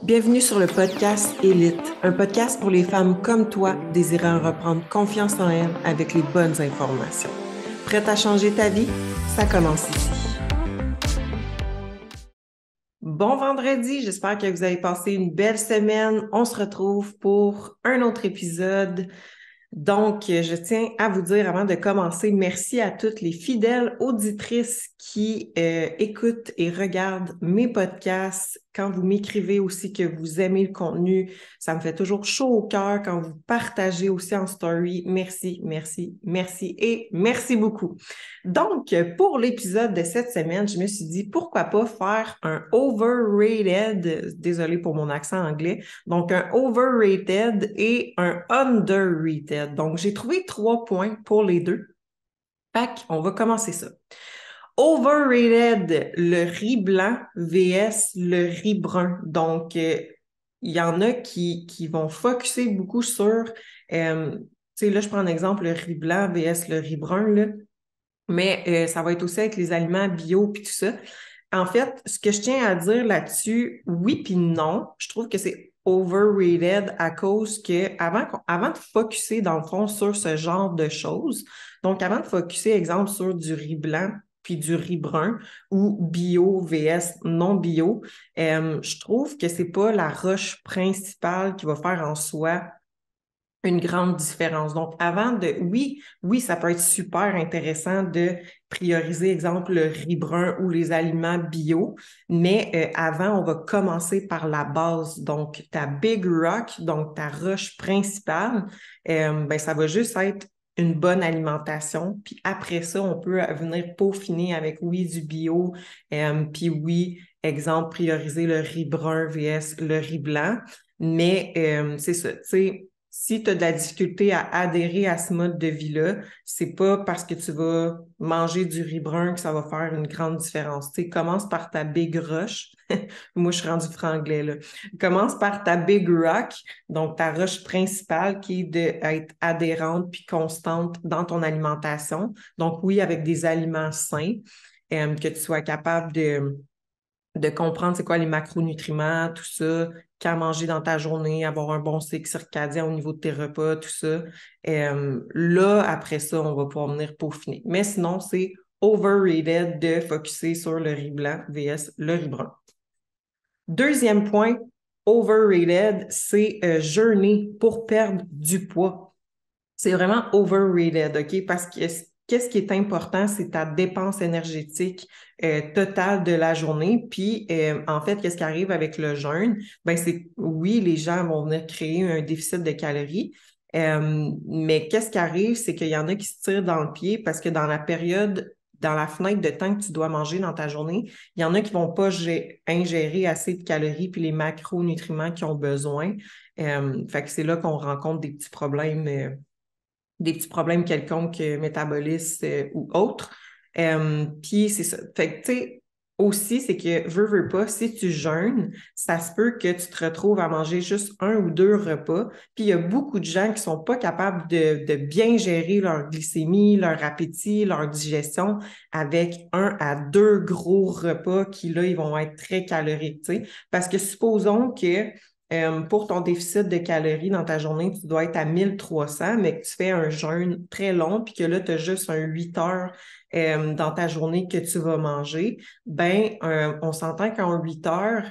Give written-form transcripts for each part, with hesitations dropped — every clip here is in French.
Bienvenue sur le podcast Élite, un podcast pour les femmes comme toi désirant reprendre confiance en elles avec les bonnes informations. Prête à changer ta vie? Ça commence ici. Bon vendredi, j'espère que vous avez passé une belle semaine. On se retrouve pour un autre épisode. Donc, je tiens à vous dire avant de commencer, merci à toutes les fidèles auditrices qui écoutent et regardent mes podcasts. Quand vous m'écrivez aussi que vous aimez le contenu, ça me fait toujours chaud au cœur quand vous partagez aussi en story. Merci, merci, merci et merci beaucoup. Donc, pour l'épisode de cette semaine, je me suis dit pourquoi pas faire un overrated, désolé pour mon accent anglais, donc un overrated et un underrated. Donc, j'ai trouvé 3 points pour les deux. Fait qu'on va commencer ça. Overrated, le riz blanc vs le riz brun. Donc, il y en a qui vont focuser beaucoup sur, tu sais, là, je prends un exemple, le riz blanc vs le riz brun, là. Mais ça va être aussi avec les aliments bio puis tout ça. En fait, ce que je tiens à dire là-dessus, oui puis non, je trouve que c'est overrated à cause que avant de focuser dans le fond sur ce genre de choses, donc avant de focuser, exemple, sur du riz blanc puis du riz brun ou bio vs non bio, je trouve que c'est pas la roche principale qui va faire en soi une grande différence. Donc, oui, ça peut être super intéressant de prioriser, exemple, le riz brun ou les aliments bio, mais avant, on va commencer par la base. Donc, ta Big Rock, donc ta roche principale, ben, ça va juste être une bonne alimentation. Puis après ça, on peut venir peaufiner avec, oui, du bio, puis oui, exemple, prioriser le riz brun vs le riz blanc. Mais c'est ça, tu sais, si tu as de la difficulté à adhérer à ce mode de vie-là, c'est pas parce que tu vas manger du riz brun que ça va faire une grande différence. Tu sais, commence par ta Big Rush. Moi, je suis rendue franglais, là. Commence par ta Big Rock, donc ta roche principale qui est d'être adhérente puis constante dans ton alimentation. Donc, oui, avec des aliments sains, que tu sois capable de comprendre c'est quoi les macronutriments, tout ça, qu'à manger dans ta journée, avoir un bon cycle circadien au niveau de tes repas, tout ça. Là, après ça, on va pouvoir venir peaufiner. Mais sinon, c'est overrated de focuser sur le riz blanc vs le riz brun. Deuxième point, overrated, c'est jeûner pour perdre du poids. C'est vraiment overrated, OK? Parce que qu'est-ce qui est important, c'est ta dépense énergétique totale de la journée. Puis, en fait, qu'est-ce qui arrive avec le jeûne? Ben, c'est, oui, les gens vont venir créer un déficit de calories, mais qu'est-ce qui arrive, c'est qu'il y en a qui se tirent dans le pied parce que dans la fenêtre de temps que tu dois manger dans ta journée, il y en a qui vont pas ingérer assez de calories puis les macronutriments qu'ils ont besoin. Fait que c'est là qu'on rencontre des petits problèmes quelconques, métabolistes ou autres. Puis c'est ça. Fait que, tu sais, aussi, c'est que, veux pas, si tu jeûnes, ça se peut que tu te retrouves à manger juste 1 ou 2 repas. Puis il y a beaucoup de gens qui sont pas capables de bien gérer leur glycémie, leur appétit, leur digestion avec 1 à 2 gros repas qui, là, ils vont être très caloriques, tu sais. Parce que supposons que pour ton déficit de calories dans ta journée, tu dois être à 1300, mais que tu fais un jeûne très long, puis que là, tu as juste un 8 heures dans ta journée que tu vas manger, ben, on s'entend qu'en 8 heures,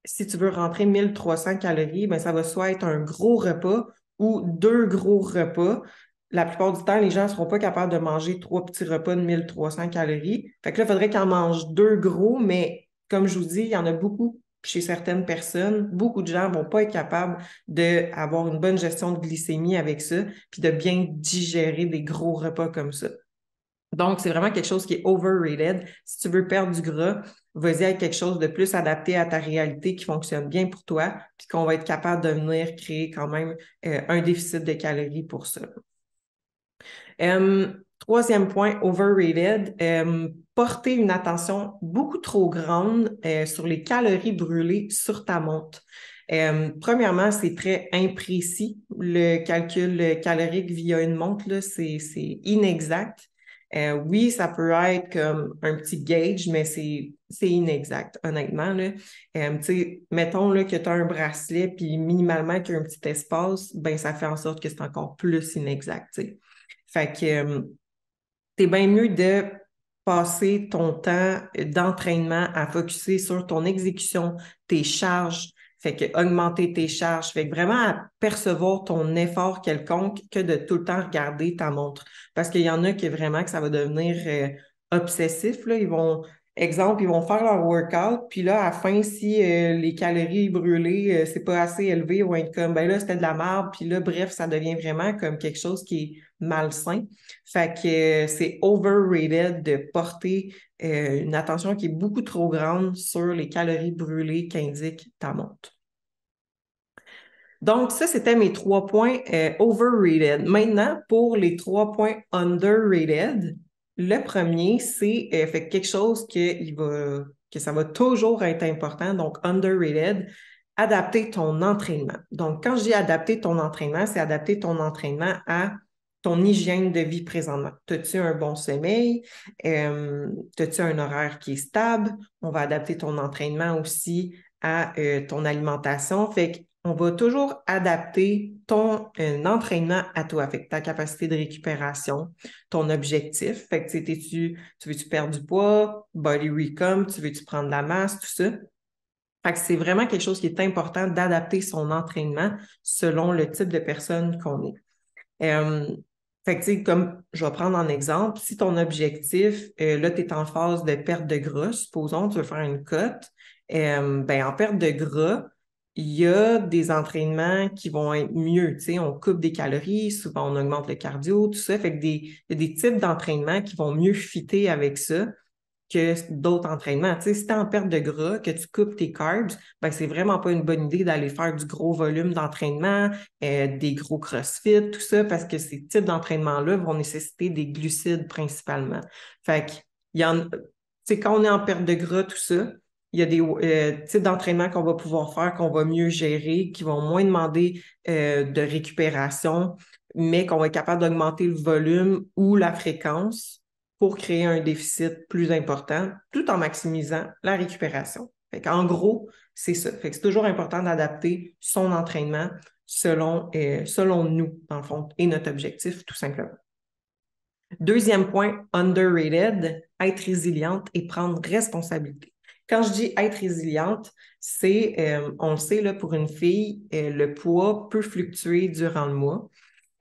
si tu veux rentrer 1300 calories, ben, ça va soit être un gros repas ou 2 gros repas. La plupart du temps, les gens ne seront pas capables de manger 3 petits repas de 1300 calories. Fait que là, il faudrait qu'ils en mangent 2 gros, mais comme je vous dis, il y en a beaucoup chez certaines personnes, beaucoup de gens vont pas être capables d'avoir une bonne gestion de glycémie avec ça, puis de bien digérer des gros repas comme ça. Donc, c'est vraiment quelque chose qui est overrated. Si tu veux perdre du gras, vas-y avec quelque chose de plus adapté à ta réalité qui fonctionne bien pour toi, puis qu'on va être capable de venir créer quand même un déficit de calories pour ça. Troisième point, overrated, porter une attention beaucoup trop grande sur les calories brûlées sur ta montre. Premièrement, c'est très imprécis. Le calcul calorique via une montre, là, c'est inexact. Oui, ça peut être comme un petit gauge, mais c'est inexact, honnêtement, là. Tu sais, mettons là, que tu as un bracelet, puis minimalement qu'il y a un petit espace, ben ça fait en sorte que c'est encore plus inexact, tu sais. Fait que t'es bien mieux de passer ton temps d'entraînement à focuser sur ton exécution, tes charges, fait que augmenter tes charges, fait que vraiment à percevoir ton effort quelconque que de tout le temps regarder ta montre. Parce qu'il y en a qui vraiment que ça va devenir obsessif, là. Exemple, ils vont faire leur workout, puis là, à la fin, si les calories brûlées, c'est pas assez élevé, ils vont être comme, ben là, c'était de la merde, puis là, bref, ça devient vraiment comme quelque chose qui est malsain. Fait que c'est overrated de porter une attention qui est beaucoup trop grande sur les calories brûlées qu'indique ta montre. Donc, ça, c'était mes 3 points overrated. Maintenant, pour les 3 points underrated, le premier, c'est fait quelque chose que ça va toujours être important, donc underrated, adapter ton entraînement. Donc, quand je dis adapter ton entraînement, c'est adapter ton entraînement à ton hygiène de vie présentement. As-tu un bon sommeil? As-tu un horaire qui est stable? On va adapter ton entraînement aussi à ton alimentation. Fait qu'on va toujours adapter ton entraînement à toi, fait que ta capacité de récupération, ton objectif. Fait que tu veux-tu perdre du poids, body recomp, tu veux-tu prendre de la masse, tout ça. Fait que c'est vraiment quelque chose qui est important d'adapter son entraînement selon le type de personne qu'on est. Euh, Fait que, tu sais, comme je vais prendre en exemple, si ton objectif, là, tu es en phase de perte de gras, supposons, tu veux faire une cote, ben, en perte de gras, il y a des entraînements qui vont être mieux, tu sais, on coupe des calories, souvent on augmente le cardio, tout ça, fait que il y a des types d'entraînements qui vont mieux fitter avec ça que d'autres entraînements. Tu sais, si tu es en perte de gras, que tu coupes tes carbs, ben, c'est vraiment pas une bonne idée d'aller faire du gros volume d'entraînement, des gros CrossFit, tout ça, parce que ces types d'entraînements-là vont nécessiter des glucides principalement. Fait que, tu sais, quand on est en perte de gras, tout ça, il y a des types d'entraînements qu'on va pouvoir faire, qu'on va mieux gérer, qui vont moins demander de récupération, mais qu'on va être capable d'augmenter le volume ou la fréquence pour créer un déficit plus important, tout en maximisant la récupération. En gros, c'est ça. Fait que c'est toujours important d'adapter son entraînement selon nous, dans le fond, et notre objectif, tout simplement. Deuxième point, underrated, être résiliente et prendre responsabilité. Quand je dis être résiliente, on le sait, là, pour une fille, le poids peut fluctuer durant le mois.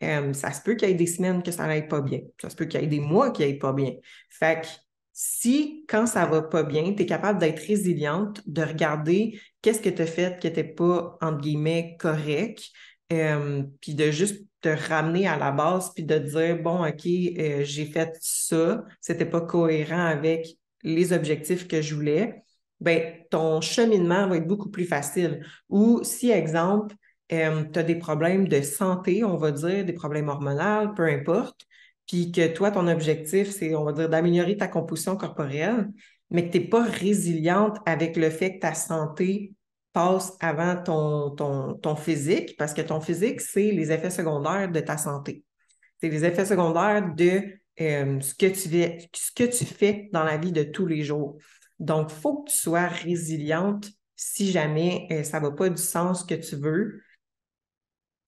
Ça se peut qu'il y ait des semaines que ça n'aille pas bien. Ça se peut qu'il y ait des mois qui n'aillent pas bien. Fait que si, quand ça va pas bien, tu es capable d'être résiliente, de regarder qu'est-ce que tu as fait qui n'était pas, entre guillemets, correct, puis de juste te ramener à la base, puis de dire, bon, OK, j'ai fait ça, c'était pas cohérent avec les objectifs que je voulais, ben ton cheminement va être beaucoup plus facile. Ou si, exemple, tu as des problèmes de santé, on va dire, des problèmes hormonaux, peu importe, puis que toi, ton objectif, c'est, on va dire, d'améliorer ta composition corporelle, mais que tu n'es pas résiliente avec le fait que ta santé passe avant ton physique, parce que ton physique, c'est les effets secondaires de ta santé. C'est les effets secondaires de ce que tu fais dans la vie de tous les jours. Donc, il faut que tu sois résiliente si jamais ça ne va pas du sens que tu veux.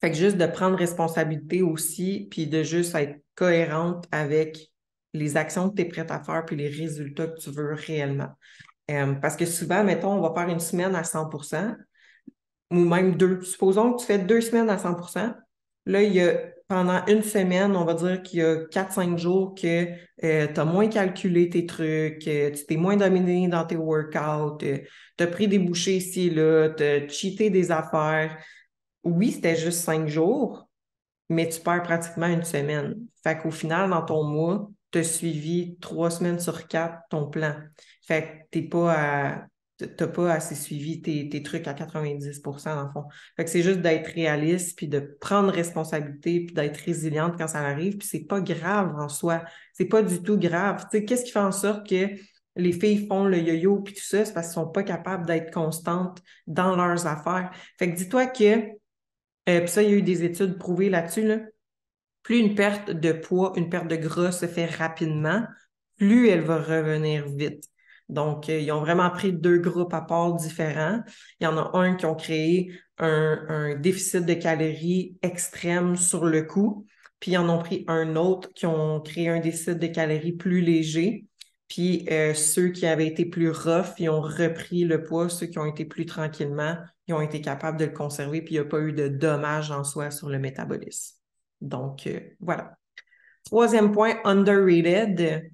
Fait que juste de prendre responsabilité aussi, puis de juste être cohérente avec les actions que tu es prête à faire, puis les résultats que tu veux réellement. Parce que souvent, mettons, on va faire une semaine à 100%, ou même deux. Supposons que tu fais 2 semaines à 100%. Là, il y a pendant une semaine, on va dire qu'il y a 4-5 jours que tu as moins calculé tes trucs, tu t'es moins dominé dans tes workouts, tu as pris des bouchées ici et là, tu as cheaté des affaires. Oui, c'était juste 5 jours, mais tu perds pratiquement une semaine. Fait qu'au final, dans ton mois, tu as suivi 3 semaines sur 4 ton plan. Fait que t'as pas assez suivi tes trucs à 90% dans le fond. Fait que c'est juste d'être réaliste, puis de prendre responsabilité, puis d'être résiliente quand ça arrive, puis c'est pas grave en soi. C'est pas du tout grave. Tu sais, qu'est-ce qui fait en sorte que les filles font le yo-yo, puis tout ça, c'est parce qu'elles sont pas capables d'être constantes dans leurs affaires. Fait que dis-toi que puis ça, il y a eu des études prouvées là-dessus, là. plus une perte de poids, une perte de gras se fait rapidement, plus elle va revenir vite. Donc, ils ont vraiment pris deux groupes à part différents. Il y en a un qui ont créé un déficit de calories extrême sur le coup, puis ils en ont pris un autre qui ont créé un déficit de calories plus léger. Puis ceux qui avaient été plus rough, ils ont repris le poids. Ceux qui ont été plus tranquillement, ils ont été capables de le conserver, puis il n'y a pas eu de dommages en soi sur le métabolisme. Donc, voilà. Troisième point, underrated.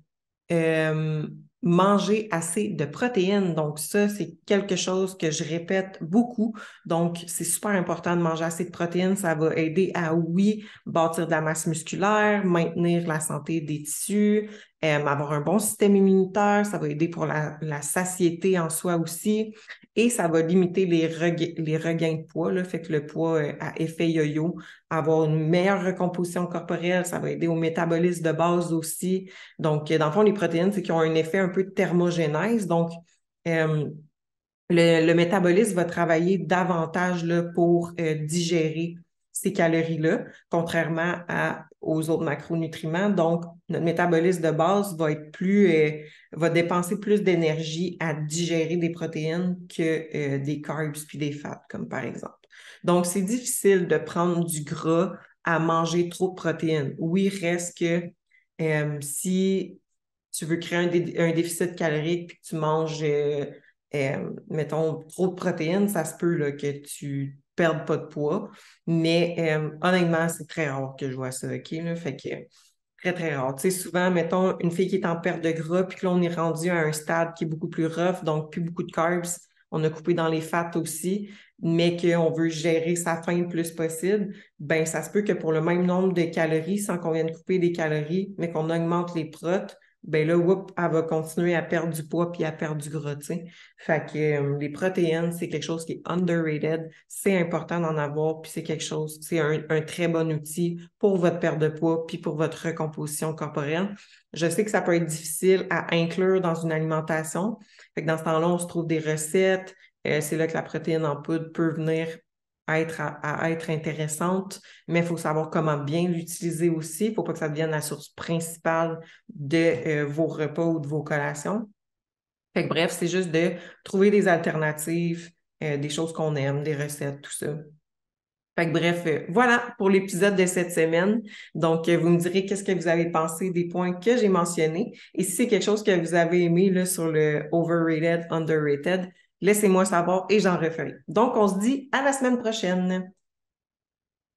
Euh, manger assez de protéines. Donc, ça, c'est quelque chose que je répète beaucoup. Donc, c'est super important de manger assez de protéines. Ça va aider à, oui, bâtir de la masse musculaire, maintenir la santé des tissus, avoir un bon système immunitaire. Ça va aider pour la satiété en soi aussi. Et ça va limiter les regains de poids, là, fait que le poids à effet yo-yo, avoir une meilleure recomposition corporelle, ça va aider au métabolisme de base aussi. Donc, dans le fond, les protéines, c'est qu'ils ont un effet un peu de thermogénèse. Donc, euh, le métabolisme va travailler davantage là, pour digérer ces calories-là, contrairement aux autres macronutriments. Donc, notre métabolisme de base va être va dépenser plus d'énergie à digérer des protéines que des carbs puis des fats, comme par exemple. Donc, c'est difficile de prendre du gras à manger trop de protéines. Oui, reste que si tu veux créer un déficit calorique puis que tu manges mettons, trop de protéines, ça se peut là, que tu perdes pas de poids. Mais honnêtement, c'est très rare que je vois ça, OK? Là? Fait que très, très rare. Tu sais, souvent, mettons, une fille qui est en perte de gras, puis que là, on est rendu à un stade qui est beaucoup plus rough, donc plus beaucoup de carbs. On a coupé dans les fats aussi, mais qu'on veut gérer sa faim le plus possible, ben ça se peut que pour le même nombre de calories, sans qu'on vienne couper des calories, mais qu'on augmente les protes, ben là, whoop, elle va continuer à perdre du poids puis à perdre du gras, tu sais. Fait que les protéines, c'est quelque chose qui est underrated. C'est important d'en avoir, puis c'est quelque chose, c'est un très bon outil pour votre perte de poids puis pour votre recomposition corporelle. Je sais que ça peut être difficile à inclure dans une alimentation. Fait que dans ce temps-là, on se trouve des recettes. C'est là que la protéine en poudre peut venir à être intéressante, mais il faut savoir comment bien l'utiliser aussi. Il ne faut pas que ça devienne la source principale de vos repas ou de vos collations. Fait que bref, c'est juste de trouver des alternatives, des choses qu'on aime, des recettes, tout ça. Fait que bref, voilà pour l'épisode de cette semaine. Donc, vous me direz qu'est-ce que vous avez pensé des points que j'ai mentionnés. Et si c'est quelque chose que vous avez aimé là, sur le overrated, underrated, laissez-moi savoir et j'en referai. Donc, on se dit à la semaine prochaine.